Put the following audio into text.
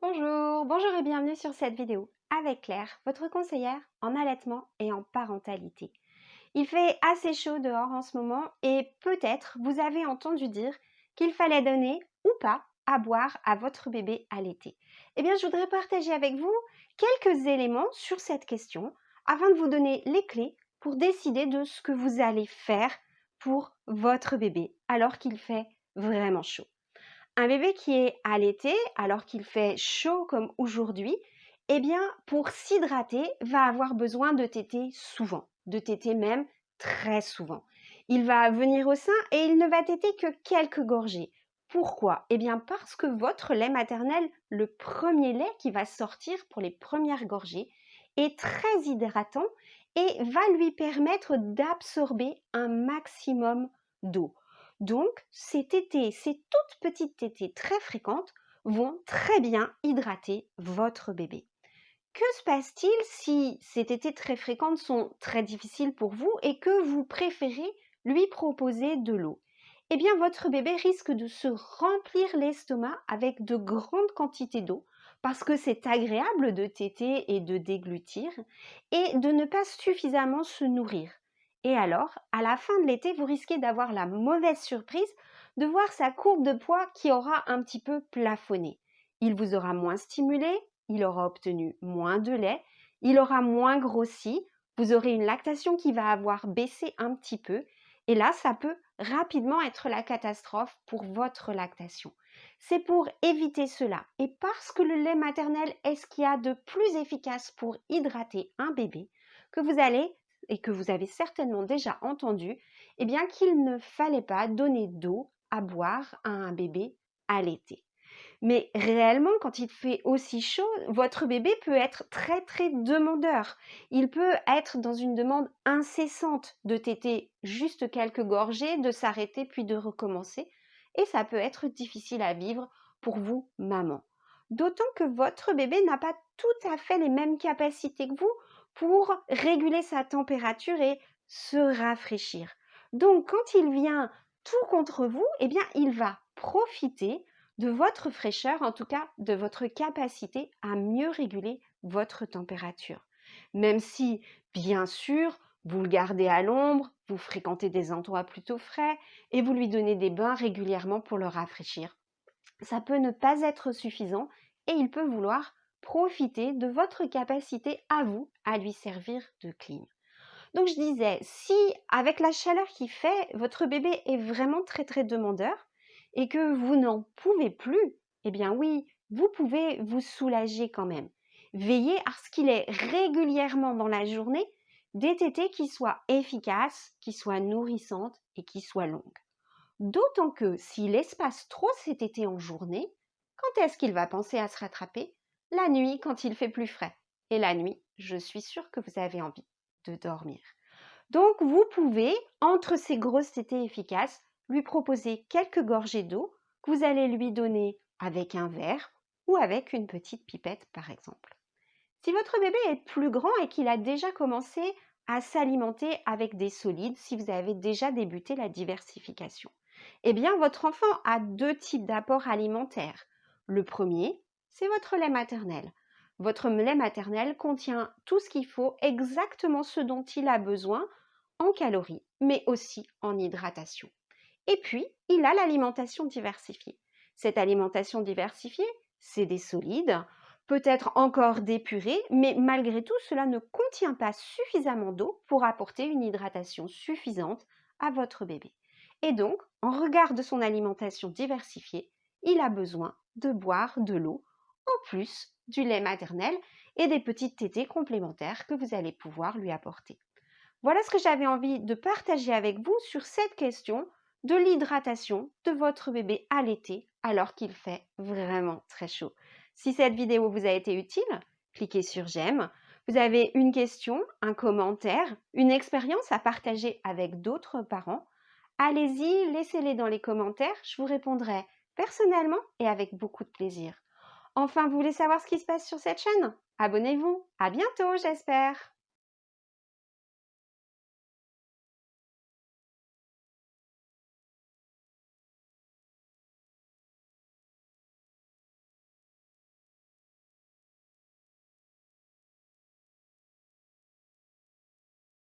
Bonjour et bienvenue sur cette vidéo avec Claire, votre conseillère en allaitement et en parentalité. Il fait assez chaud dehors en ce moment et peut-être vous avez entendu dire qu'il fallait donner ou pas à boire à votre bébé allaité. Eh bien, je voudrais partager avec vous quelques éléments sur cette question afin de vous donner les clés pour décider de ce que vous allez faire pour votre bébé alors qu'il fait vraiment chaud. Un bébé qui est allaité alors qu'il fait chaud comme aujourd'hui, eh bien, pour s'hydrater, va avoir besoin de téter souvent, de téter même très souvent. Il va venir au sein et il ne va téter que quelques gorgées. Pourquoi? Eh bien, parce que votre lait maternel, le premier lait qui va sortir pour les premières gorgées, est très hydratant et va lui permettre d'absorber un maximum d'eau. Donc, ces tétées, ces toutes petites tétées très fréquentes vont très bien hydrater votre bébé. Que se passe-t-il si ces tétées très fréquentes sont très difficiles pour vous et que vous préférez lui proposer de l'eau? Eh bien, votre bébé risque de se remplir l'estomac avec de grandes quantités d'eau parce que c'est agréable de téter et de déglutir et de ne pas suffisamment se nourrir. Et alors, à la fin de l'été, vous risquez d'avoir la mauvaise surprise de voir sa courbe de poids qui aura un petit peu plafonné. Il vous aura moins stimulé, il aura obtenu moins de lait, il aura moins grossi, vous aurez une lactation qui va avoir baissé un petit peu et là, ça peut rapidement être la catastrophe pour votre lactation. C'est pour éviter cela et parce que le lait maternel est ce qu'il y a de plus efficace pour hydrater un bébé que vous allez et que vous avez certainement déjà entendu, eh bien qu'il ne fallait pas donner d'eau à boire à un bébé allaité. Mais réellement, quand il fait aussi chaud, votre bébé peut être très demandeur. Il peut être dans une demande incessante de téter juste quelques gorgées, de s'arrêter puis de recommencer. Et ça peut être difficile à vivre pour vous, maman. D'autant que votre bébé n'a pas tout à fait les mêmes capacités que vous pour réguler sa température et se rafraîchir. Donc, quand il vient tout contre vous, eh bien, il va profiter de votre fraîcheur, en tout cas de votre capacité à mieux réguler votre température. Même si, bien sûr, vous le gardez à l'ombre, vous fréquentez des endroits plutôt frais et vous lui donnez des bains régulièrement pour le rafraîchir. Ça peut ne pas être suffisant et il peut vouloir profiter de votre capacité à vous à lui servir de clim. Donc je disais, si avec la chaleur qu'il fait, votre bébé est vraiment très demandeur et que vous n'en pouvez plus, eh bien oui, vous pouvez vous soulager quand même. Veillez à ce qu'il ait régulièrement dans la journée des tétées qui soient efficaces, qui soient nourrissantes et qui soient longues. D'autant que s'il espace trop ses tétées en journée, quand est-ce qu'il va penser à se rattraper? La nuit, quand il fait plus frais. Et la nuit, je suis sûre que vous avez envie de dormir. Donc, vous pouvez, entre ces grosses tétées efficaces, lui proposer quelques gorgées d'eau que vous allez lui donner avec un verre ou avec une petite pipette, par exemple. Si votre bébé est plus grand et qu'il a déjà commencé à s'alimenter avec des solides, si vous avez déjà débuté la diversification, eh bien, votre enfant a deux types d'apports alimentaires. Le premier, c'est votre lait maternel. Votre lait maternel contient tout ce qu'il faut, exactement ce dont il a besoin en calories, mais aussi en hydratation. Et puis, il a l'alimentation diversifiée. Cette alimentation diversifiée, c'est des solides, peut-être encore des purées, mais malgré tout, cela ne contient pas suffisamment d'eau pour apporter une hydratation suffisante à votre bébé. Et donc, en regard de son alimentation diversifiée, il a besoin de boire de l'eau, en plus du lait maternel et des petites tétées complémentaires que vous allez pouvoir lui apporter. Voilà ce que j'avais envie de partager avec vous sur cette question de l'hydratation de votre bébé allaité alors qu'il fait vraiment très chaud. Si cette vidéo vous a été utile, cliquez sur j'aime. Vous avez une question, un commentaire, une expérience à partager avec d'autres parents, allez-y, laissez-les dans les commentaires, je vous répondrai personnellement et avec beaucoup de plaisir. Enfin, vous voulez savoir ce qui se passe sur cette chaîne? Abonnez-vous. À bientôt, j'espère.